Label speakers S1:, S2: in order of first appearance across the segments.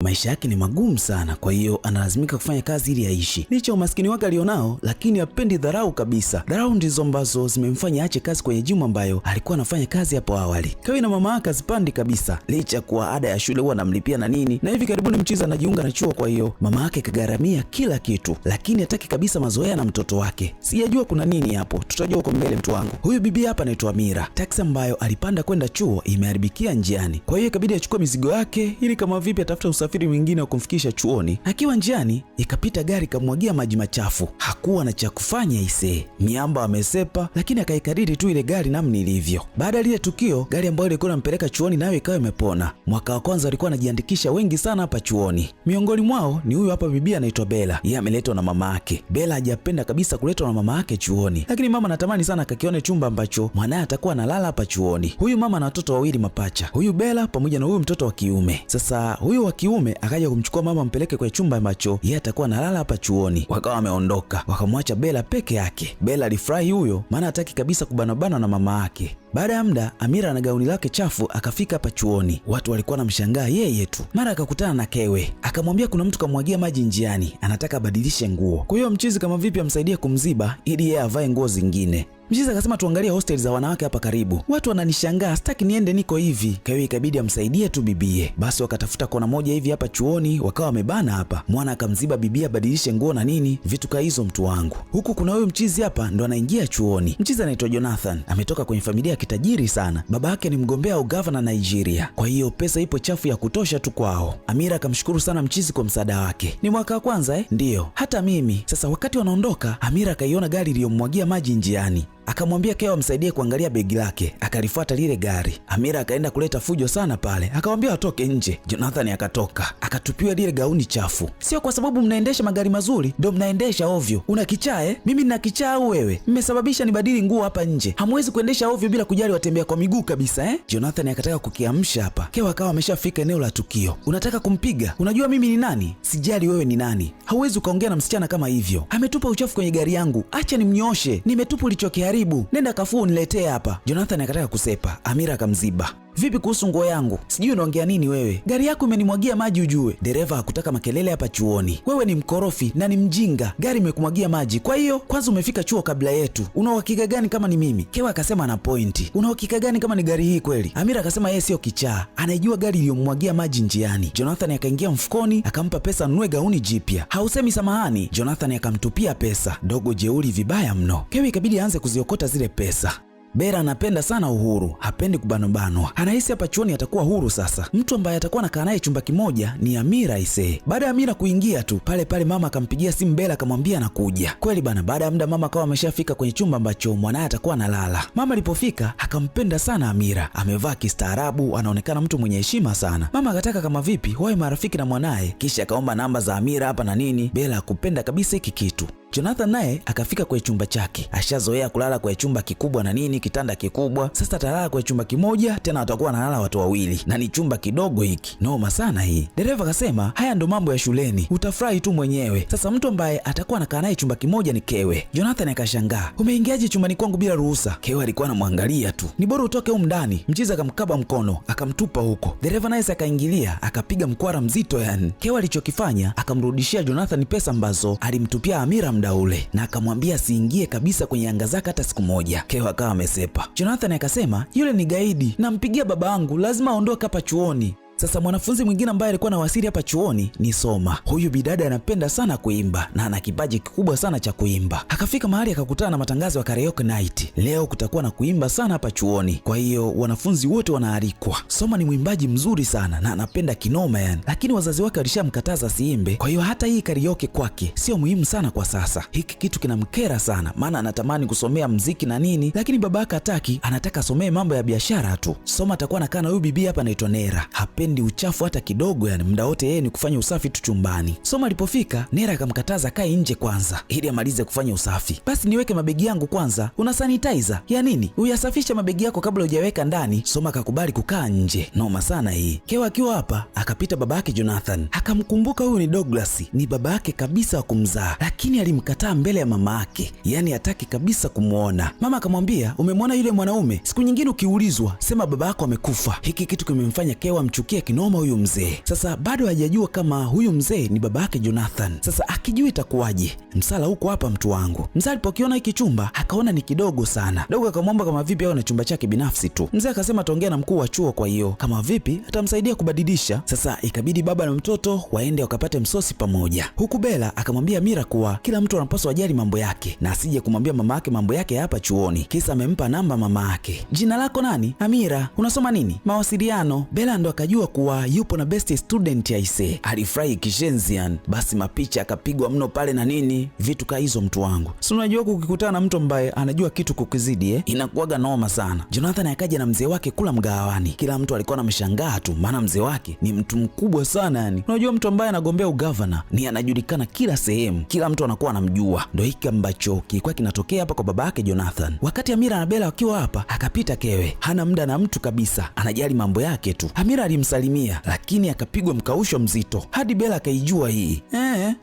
S1: Maisha yake ni magumu sana, kwa hiyo analazimika kufanya kazi ili aishi. Licha ya umaskini wake alionao, lakini hapendi dharau kabisa. Dharau ndizo ambazo zimemfanya aache kazi kwenye jimu ambayo alikuwa anafanya kazi hapo awali. Kawi na mama yake azipandi kabisa, licha kuwa ada ya shule huwa anamlipia na nini, na hivi karibuni Mchizi anajiunga na chuo, kwa hiyo mama yake kagharamia kila kitu, lakini hataki kabisa mazoea na mtoto wake. Sijajua kuna nini hapo, tutajua huko mbele mtu wangu. Huyu bibi hapa anaitwa Amira. Taksi ambayo alipanda kwenda chuo imeharibikia njiani, kwa hiyo ikabidi achukue mizigo yake ili kama vipi atafuta usafiri mwingine wa kumfikisha chuoni. Akiwa njiani ikapita gari kamwagia maji machafu. Hakuwa na cha kufanya isee. Miamba amesepa, lakini akaikariri tu ile gari namni ilivyo. Baada ya lile tukio, gari ambayo ilikuwa inampeleka chuoni nayo ikawa imepona. Mwaka wa kwanza alikuwa anajiandikisha wengi sana hapa chuoni. Miongoni mwao ni huyu hapa bibi anaitwa Bella. Yeye ameletwa na mama yake. Bella hajapenda kabisa kuletwa na mama yake chuoni, lakini mama anatamani sana akakione chumba ambacho mwanae atakuwa analala hapa chuoni. Huyu mama ana watoto wawili mapacha, huyu Bella pamoja na huyu mtoto wa kiume. Sasa huyu wa kiume akaja kumchukua mama mpeleke kwenye chumba ambacho yeye atakuwa analala hapa chuoni. Wakawa wameondoka, wakamwacha Bella peke yake. Bella alifurahi huyo, maana hataki kabisa kubanabana na mama yake. Baada ya muda, Amira na gauni lake chafu akafika hapa chuoni. Watu walikuwa wanamshangaa yeye tu. Mara akakutana na Kewe, akamwambia kuna mtu kamwagia maji njiani, anataka abadilishe nguo. Kwa hiyo Mchizi kama vipi amsaidie kumziba ili yeye avae nguo zingine. Mchizi akasema tuangalie hostel za wanawake hapa karibu. Watu wananishangaa, sitaki niende, niko hivi. Kewe ikabidi amsaidie tu bibie. Basi wakatafuta kona moja hivi hapa chuoni, wakawa wamebana hapa. Mwana akamziba bibie abadilishe nguo na nini, vitu ka hizo mtu wangu. Huku kuna huyu Mchizi hapa ndo anaingia chuoni. Mchizi anaitwa Jonathan, ametoka kwenye familia ya kitajiri sana. Baba yake ni mgombea ugavana Nigeria, kwa hiyo pesa ipo chafu ya kutosha tu kwao. Amira akamshukuru sana Mchizi kwa msaada wake. Ni mwaka wa kwanza Ndiyo, hata mimi. Sasa wakati wanaondoka, Amira akaiona gari iliyomwagia maji njiani. Akamwambia Kewa amsaidie kuangalia begi lake. Akalifuata lile gari. Amira akaenda kuleta fujo sana pale, akamwambia atoke nje. Jonathan akatoka, akatupiwa lile gauni chafu. Sio kwa sababu mnaendesha magari mazuri ndio mnaendesha ovyo. Una kichaa Mimi nina kichaa au wewe? Mmesababisha nibadili nguo hapa nje. Hamwezi kuendesha ovyo bila kujali watembea kwa miguu kabisa Jonathan akataka kukiamsha hapa. Kewa akawa ameshafika eneo la tukio. Unataka kumpiga? Unajua mimi ni nani? Sijali wewe ni nani. Hauwezi ukaongea na msichana kama hivyo. Ametupa uchafu kwenye gari yangu. Acha nimnyoshe. Nimetupa ulichokiharibu. Nenda kafua uniletee hapa. Jonathan akataka kusepa. Amira akamziba. Vipi kuhusu nguo yangu? Sijui unaongea nini wewe? Gari yako imenimwagia maji ujue. Dereva hakutaka makelele hapa chuoni. Wewe ni mkorofi na ni mjinga. Gari imekumwagia maji. Kwa hiyo kwanza umefika chuo kabla yetu. Una uhakika gani kama ni mimi? Kewa akasema ana pointi. Una uhakika gani kama ni gari hii kweli? Amira akasema yeye sio kichaa. Anaijua gari iliyomwagia maji njiani. Jonathan akaingia mfukoni, akampa pesa anunue gauni jipya. Hausemi samahani. Jonathan akamtupia pesa. Dogo jeuri vibaya mno. Kewa ikabidi aanze kuziokota zile pesa. Bella anapenda sana uhuru, hapendi kubanobanwa. Anahisi hapa chuoni atakuwa huru sasa. Mtu ambaye atakuwa anakaa naye chumba kimoja ni Amira isee. Baada ya Amira kuingia tu, pale mama akampigia simu Bella akamwambia anakuja. Kweli bana, baada ya muda mama akawa ameshafika kwenye chumba ambacho mwanae atakuwa analala. Mama alipofika akampenda sana Amira. Amevaa kistaarabu, anaonekana mtu mwenye heshima sana. Mama akataka kama vipi wawe marafiki na mwanae, kisha akaomba namba za Amira hapa na nini. Bella hakupenda kabisa hiki kitu. Jonathan naye akafika kwenye chumba chake. Ashazoea kulala kwenye chumba kikubwa na nini, kitanda kikubwa. Sasa atalala kwenye chumba kimoja, tena watakuwa wanalala watu wawili. Na ni chumba kidogo hiki. Noma sana hii. Dereva akasema, haya ndo mambo ya shuleni. Utafurahi tu mwenyewe. Sasa mtu ambaye atakuwa anakaa naye chumba kimoja ni Kewe. Jonathan akashangaa. Umeingiaje chumbani kwangu bila ruhusa? Kewe alikuwa anamwangalia tu. Ni bora utoke huko ndani. Mchizi akamkaba mkono, akamtupa huko. Dereva naye akaingilia, akapiga mkwara mzito yani. Kewe alichokifanya, akamrudishia Jonathan pesa ambazo alimtupia Amira ule, na akamwambia siingie kabisa kwenye anga zake hata siku moja. Kewa akawa amesepa. Jonathan akasema yule ni gaidi, nampigia baba yangu, lazima aondoke hapa chuoni. Sasa mwanafunzi mwingine ambaye alikuwa na wasiri hapa chuoni ni Soma. Huyu bidada anapenda sana kuimba na ana kipaji kikubwa sana cha kuimba. Akafika mahali akakutana na matangazo ya karaoke night. Leo kutakuwa na kuimba sana hapa chuoni. Kwa hiyo wanafunzi wote wanaalikwa. Soma ni mwimbaji mzuri sana na anapenda kinoma yani. Lakini wazazi wake walishamkataza siimbe. Kwa hiyo hata hii karaoke kwake sio muhimu sana kwa sasa. Hiki kitu kinamkera sana, maana anatamani kusomea mziki na nini, lakini baba yake hataki, anataka asomee mambo ya biashara tu. Soma atakuwa anakaa na huyu bibi hapa anaitwa Nera. Hapendi uchafu hata kidogo yani, muda wote yeye ni kufanya usafi tu chumbani. Soma alipofika, Nera akamkataza kae nje kwanza ili amalize kufanya usafi. Basi niweke mabegi yangu kwanza. Una sanitizer ya nini? Uyasafisha mabegi yako kabla hujaweka ndani. Soma akakubali kukaa nje. Noma sana hii. Kewa akiwa hapa akapita baba yake Jonathan. Akamkumbuka huyu ni Douglas, ni baba yake kabisa wa kumzaa, lakini alimkataa mbele ya mama yake. Yani hataki kabisa kumuona. Mama akamwambia, umemwona yule mwanaume? Siku nyingine ukiulizwa sema baba yako amekufa. Hiki kitu kimemfanya Kewa mchukie anamchukia kinoma huyu mzee. Sasa bado hajajua kama huyu mzee ni baba yake Jonathan. Sasa akijua itakuwaje? Msala huko hapa mtu wangu. Mzee alipokiona hiki chumba akaona ni kidogo sana. Dogo akamwomba kama vipi awe na chumba chake binafsi tu. Mzee akasema ataongea na mkuu wa chuo, kwa hiyo kama vipi atamsaidia kubadilisha. Sasa ikabidi baba na mtoto waende wakapate msosi pamoja. Huku Bella akamwambia Amira kuwa kila mtu anapaswa ajali mambo yake na asije kumwambia mama yake mambo yake hapa chuoni. Kisa amempa namba mama yake. Jina lako nani? Amira. Unasoma nini? Mawasiliano. Bella ndo akajua kuwa yupo na best student aise. Alifurahi kishenzian. Basi mapicha akapigwa mno pale na nini, vitu ka hizo mtu wangu. Si unajua kukikutana na mtu ambaye anajua kitu kukizidi inakuwaga noma sana. Jonathan akaja na mzee wake kula mgawani. Kila mtu alikuwa anamshangaa tu, maana mzee wake ni mtu mkubwa sana yani. Unajua mtu ambaye anagombea ugavana ni anajulikana kila sehemu, kila mtu anakuwa anamjua. Ndio hiki ambacho kilikuwa kinatokea hapa kwa baba yake Jonathan. Wakati Amira na Bella wakiwa hapa, akapita Kewe. Hana muda na mtu kabisa, anajali mambo yake tu. Amira alimsalimia lakini akapigwa mkausho mzito. Hadi Bella akaijua hii.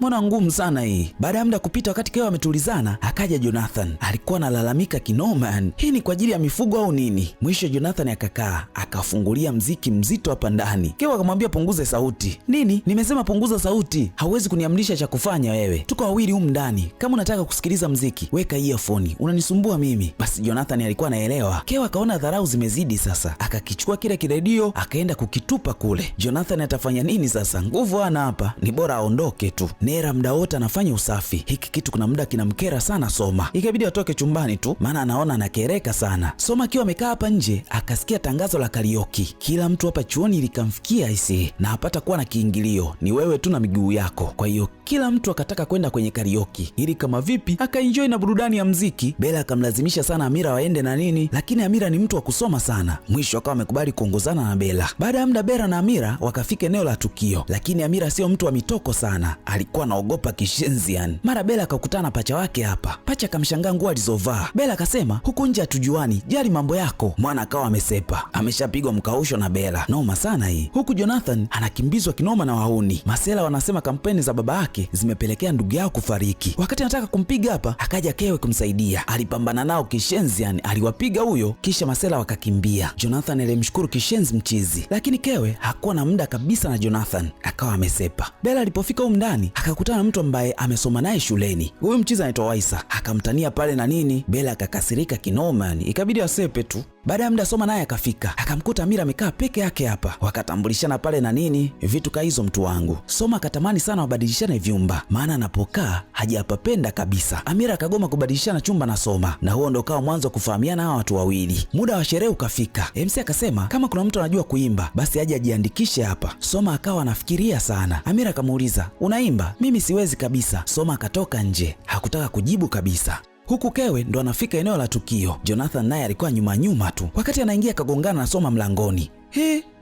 S1: Mbona ngumu sana hii. Baada ya muda kupita, wakati Kewe ametulizana, akaja Jonathan. Alikuwa analalamika kinoma yani. Hii ni kwa ajili ya mifugo au nini? Mwisho Jonathan akakaa, akafungulia mziki mzito hapa ndani. Kewe akamwambia punguze sauti. Nini? Nimesema punguza sauti. Hauwezi kuniamrisha cha kufanya wewe. Tuko wawili humu ndani. Kama unataka kusikiliza mziki, weka earphone. Unanisumbua mimi. Basi Jonathan alikuwa anaelewa. Kewe akaona dharau zimezidi sasa. Akakichukua kile kiredio, akaenda kukitupa kule. Jonathan atafanya nini sasa? Nguvu hana hapa. Ni bora aondoke tu. Nera muda wote anafanya usafi. Hiki kitu kuna muda kinamkera sana Soma. Ikabidi atoke chumbani tu, maana anaona anakereka sana. Soma akiwa amekaa hapa nje, akasikia tangazo la karaoke. Kila mtu hapa chuoni likamfikia isi, na hapata kuwa na kiingilio. Ni wewe tu na miguu yako. Kwa hiyo kila mtu akataka kwenda kwenye karaoke ili kama vipi akaenjoy na burudani ya mziki. Bella akamlazimisha sana Amira waende na nini, lakini Amira ni mtu wa kusoma sana. Mwisho akawa amekubali kuongozana na Bella. Baada ya muda Bella na Amira wakafika eneo la tukio, lakini Amira sio mtu wa mitoko sana. Alikuwa anaogopa kishenzi yani. Mara Bella akakutana na pacha wake hapa. Pacha akamshangaa nguo alizovaa. Bella akasema huku nje hatujuani, jali mambo yako. Mwana akawa amesepa. Ameshapigwa mkausho na Bella. Noma sana hii. Huku Jonathan anakimbizwa kinoma na wahuni. Masela wanasema kampeni za baba yake zimepelekea ndugu yao kufariki. Wakati anataka kumpiga hapa, akaja Kewe kumsaidia. Alipambana nao kishenzi yani, aliwapiga huyo kisha masela wakakimbia. Jonathan alimshukuru kishenzi mchizi, lakini Kewe hakuwa na muda kabisa na Jonathan, akawa amesepa. Bella alipofika huko ndani akakutana na mtu ambaye amesoma naye shuleni. Huyu mchizi anaitwa Waisa. Akamtania pale na nini, Bella akakasirika kinoma yani, ikabidi asepe tu. Baada ya muda Soma naye akafika, akamkuta Amira amekaa peke yake hapa. Wakatambulishana pale na nini, vitu ka hizo mtu wangu. Soma akatamani sana wabadilishane vyumba, maana anapokaa hajapapenda kabisa. Amira akagoma kubadilishana chumba na Soma, na huo ndo kawa mwanzo kufahamiana hawa watu wawili. Muda wa sherehe ukafika. MC akasema kama kuna mtu anajua kuimba basi aje ajiandikishe hapa. Soma akawa anafikiria sana. Amira akamuuliza, unaimba? Mimi siwezi kabisa. Soma akatoka nje, hakutaka kujibu kabisa. Huku Kewe ndo anafika eneo la tukio. Jonathan naye alikuwa nyuma tu. Wakati anaingia akagongana na Soma mlangoni.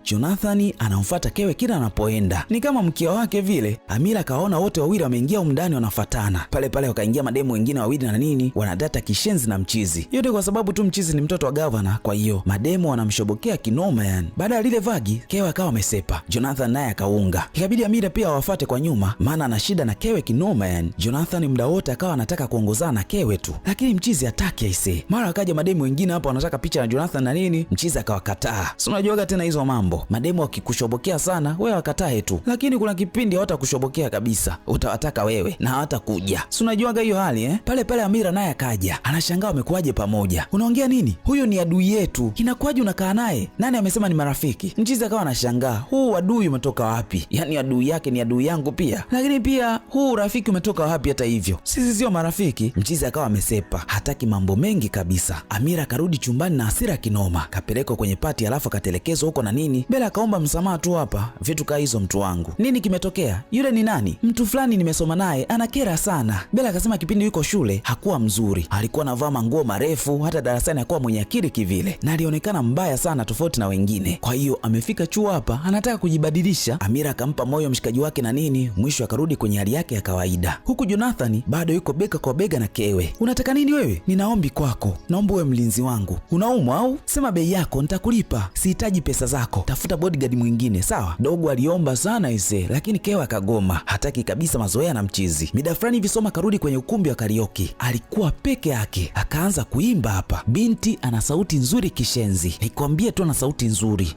S1: Jonathan anamfuata Kewe kila anapoenda, ni kama mkia wake vile. Amira kaona wote wawili wameingia ndani wanafatana. Pale pale wakaingia mademu wengine wawili na nini, wanadata kishenzi na mchizi. Yote kwa sababu tu mchizi ni mtoto wa governor, kwa hiyo mademu wanamshobokea kinoma yani. Baada ya lile vagi, Kewe akawa amesepa. Jonathan naye akaunga. Ikabidi Amira pia wafate kwa nyuma, maana ana shida na Kewe kinoma yani. Jonathan muda wote akawa anataka kuongozana na Kewe tu, lakini mchizi hataki aise. Mara akaja mademu wengine hapo wanataka picha na Jonathan na nini, mchizi akawakataa. Si unajuaga tena hizo mambo. Mademu wakikushobokea sana, wewe wakatae tu. Lakini kuna kipindi hawatakushobokea kabisa. Utawataka wewe na hawatakuja. Si unajuaga hiyo hali Pale pale Amira naye akaja. Anashangaa wamekuaje pamoja. Unaongea nini? Huyo ni adui yetu. Inakuaje unakaa naye? Nani amesema ni marafiki? Mchizi akawa anashangaa. Huu adui umetoka wapi? Yaani adui yake ni adui yangu pia. Lakini pia huu urafiki umetoka wapi hata hivyo? Sisi sio marafiki. Mchizi akawa amesepa. Hataki mambo mengi kabisa. Amira akarudi chumbani na hasira kinoma. Kapelekwa kwenye pati alafu akatelekezwa huko na nini. Bella akaomba msamaha tu hapa. Vitu ka hizo mtu wangu. Nini kimetokea? Yule ni nani? Mtu fulani nimesoma naye, anakera sana. Bella akasema kipindi yuko shule hakuwa mzuri. Alikuwa anavaa manguo marefu, hata darasani hakuwa mwenye akili kivile. Na alionekana mbaya sana tofauti na wengine. Kwa hiyo amefika chuo hapa, anataka kujibadilisha. Amira akampa moyo mshikaji wake na nini, mwisho akarudi kwenye hali yake ya kawaida. Huku Jonathan bado yuko bega kwa bega na Kewe. Unataka nini wewe? Ninaombi kwako. Naomba uwe mlinzi wangu. Unaumwa au? Sema bei yako nitakulipa. Sihitaji pesa zako. tafuta bodyguard mwingine, sawa? Dogo aliomba sana ise, lakini Kewe akagoma, hataki kabisa mazoea na mchizi. Mida fulani hivi Soma karudi kwenye ukumbi wa karaoke. Alikuwa peke yake, akaanza kuimba hapa. Binti ana sauti nzuri kishenzi, nikwambie tu ana sauti nzuri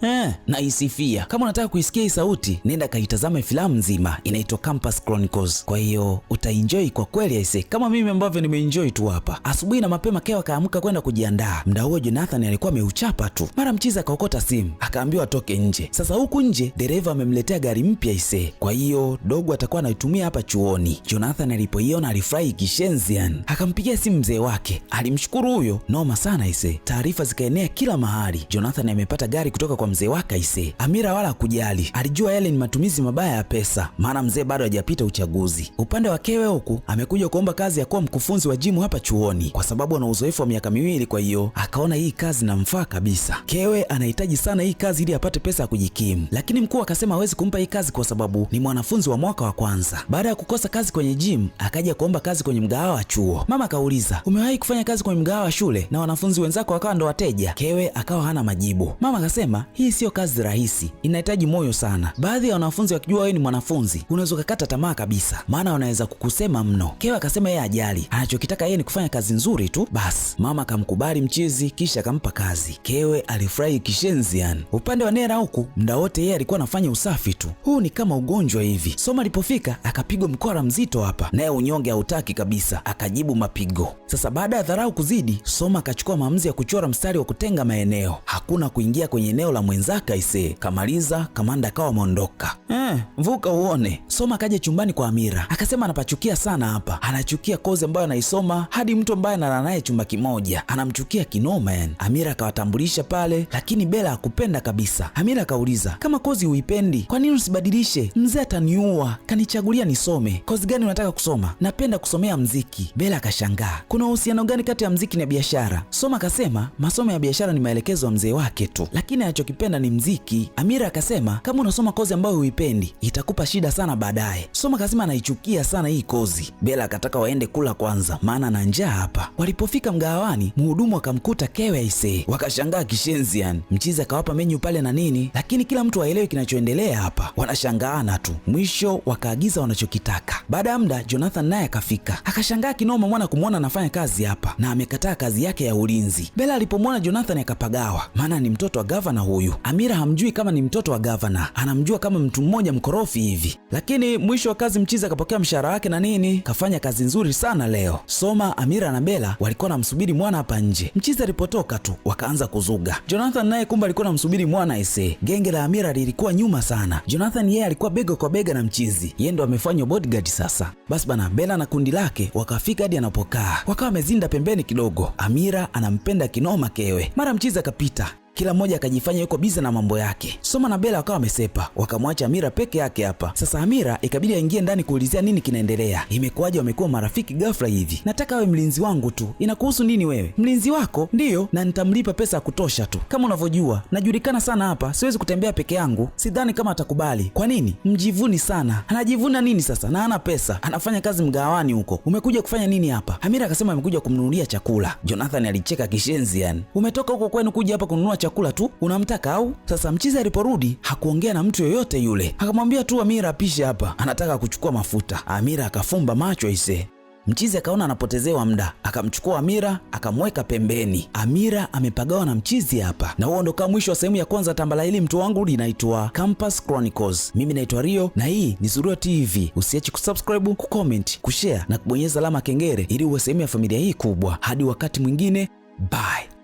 S1: na isifia. Kama unataka kuisikia hii sauti, nenda kaitazame filamu nzima, inaitwa Campus Chronicles. Kwa hiyo utaenjoy kwa kweli aise, kama mimi ambavyo nimeenjoy tu hapa. Asubuhi na mapema Kewe akaamka kwenda kujiandaa. Muda huo Jonathan alikuwa ameuchapa tu, mara mchizi akaokota simu, akaambiwa atoke nje. Sasa huku nje dereva amemletea gari mpya ise, kwa hiyo dogo atakuwa anaitumia hapa chuoni. Jonathan alipoiona alifurahi kishenzi yani, akampigia simu mzee wake, alimshukuru huyo noma sana ise. Taarifa zikaenea kila mahali, Jonathan amepata gari kutoka kwa mzee wake ise. Amira wala kujali, alijua yale ni matumizi mabaya ya pesa, maana mzee bado hajapita uchaguzi. Upande wa Kewe huku amekuja kuomba kazi ya kuwa mkufunzi wa jimu hapa chuoni, kwa sababu ana uzoefu wa miaka 2, kwa hiyo akaona hii kazi namfaa kabisa. Kewe anahitaji sana hii kazi ili apate pesa ya kujikimu, lakini mkuu akasema hawezi kumpa hii kazi kwa sababu ni mwanafunzi wa mwaka wa kwanza. Baada ya kukosa kazi kwenye gym, akaja kuomba kazi kwenye mgahawa wa chuo. Mama akauliza, umewahi kufanya kazi kwenye mgahawa wa shule na wanafunzi wenzako wakawa ndo wateja? Kewe akawa hana majibu. Mama akasema hii sio kazi rahisi, inahitaji moyo sana. Baadhi ya wanafunzi wakijua wewe ni mwanafunzi, unaweza kukata tamaa kabisa, maana wanaweza kukusema mno. Kewe akasema yeye ajali, anachokitaka yeye ni kufanya kazi nzuri tu basi. Mama akamkubali mchizi, kisha akampa kazi. Kewe alifurahi kishenzi yani. Upande wa Nera huku muda wote yeye alikuwa anafanya usafi tu, huu ni kama ugonjwa hivi. Soma alipofika akapigwa mkwara mzito hapa, naye unyonge hautaki kabisa, akajibu mapigo. Sasa baada ya dharau kuzidi, Soma akachukua maamuzi ya kuchora mstari wa kutenga maeneo, hakuna kuingia kwenye eneo la mwenzaka ise. Kamaliza, kamanda akawa ameondoka. Vuka uone. Soma akaja chumbani kwa Amira, akasema anapachukia sana hapa, anachukia kozi ambayo anaisoma, hadi mtu ambaye analala naye chumba kimoja anamchukia kinoma yani. Amira akawatambulisha pale, lakini Bella hakupenda kabisa. Amira akauliza, kama kozi huipendi, kwa nini usibadilishe? Mzee ataniua, kanichagulia nisome. Kozi gani unataka kusoma? Napenda kusomea mziki. Bella akashangaa, kuna uhusiano gani kati ya mziki na biashara? Soma akasema masomo ya biashara ni maelekezo ya mzee wake tu, lakini anachokipenda ni mziki. Amira akasema kama unasoma kozi ambayo huipendi itakupa shida sana baadaye. Soma akasema anaichukia sana hii kozi. Bella akataka waende kula kwanza, maana na njaa hapa. Walipofika mgahawani, mhudumu akamkuta Kewe aisee, wakashangaa kishenzi yani. Mchizi akawapa menyu pale na nini, lakini kila mtu haelewi kinachoendelea hapa, wanashangaana tu. Mwisho wakaagiza wanachokitaka. Baada ya muda Jonathan naye akafika, akashangaa kinoma mwana kumwona anafanya kazi hapa na amekataa kazi yake ya ulinzi. Bella alipomwona Jonathan akapagawa, maana ni mtoto wa gavana huyu. Amira hamjui kama ni mtoto wa gavana, anamjua kama mtu mmoja mkorofi hivi. Lakini mwisho wa kazi mchizi akapokea mshahara wake na nini, kafanya kazi nzuri sana leo. Soma, Amira na Bella walikuwa namsubiri mwana hapa nje. Mchizi alipotoka tu wakaanza kuzuga. Jonathan naye kumbe alikuwa namsubiri mwana ise. Genge la Amira lilikuwa nyuma sana. Jonathan yeye alikuwa bega kwa bega na mchizi, yeye ndo amefanywa bodyguard sasa. Basi bana, Bella na kundi lake wakafika hadi anapokaa, wakawa wamezinda pembeni kidogo. Amira anampenda kinoma Kewe. Mara mchizi akapita, kila mmoja akajifanya yuko bize na mambo yake. Soma na Bella wakawa wamesepa, wakamwacha Amira peke yake hapa. Sasa Amira ikabidi aingie ndani kuulizia nini kinaendelea. Imekuwaje wamekuwa marafiki ghafla hivi? Nataka awe mlinzi wangu tu. Inakuhusu nini wewe? Mlinzi wako? Ndiyo, na nitamlipa pesa ya kutosha tu. Kama unavyojua, najulikana sana hapa, siwezi kutembea peke yangu. Sidhani kama atakubali. Kwa nini? Mjivuni sana. Anajivuna nini sasa? Na hana pesa. Anafanya kazi mgahawani huko. Umekuja kufanya nini hapa? Amira akasema amekuja kumnunulia chakula. Jonathan alicheka kishenzi yani. Umetoka huko kwenu kuja hapa kununua chakula tu? Unamtaka au? Sasa mchizi aliporudi hakuongea na mtu yoyote yule, akamwambia tu Amira apishe hapa, anataka kuchukua mafuta. Amira akafumba macho ise. Mchizi akaona anapotezewa muda, akamchukua Amira akamweka pembeni. Amira amepagawa na mchizi hapa. Na huo ndo kama mwisho wa sehemu ya kwanza tambala hili mtu wangu linaitwa Campus Chronicles. Mimi naitwa Rio na hii ni Zurua TV. Usiache kusubscribe, kucomment, kushare na kubonyeza alama kengele ili uwe sehemu ya familia hii kubwa. Hadi wakati mwingine, bye.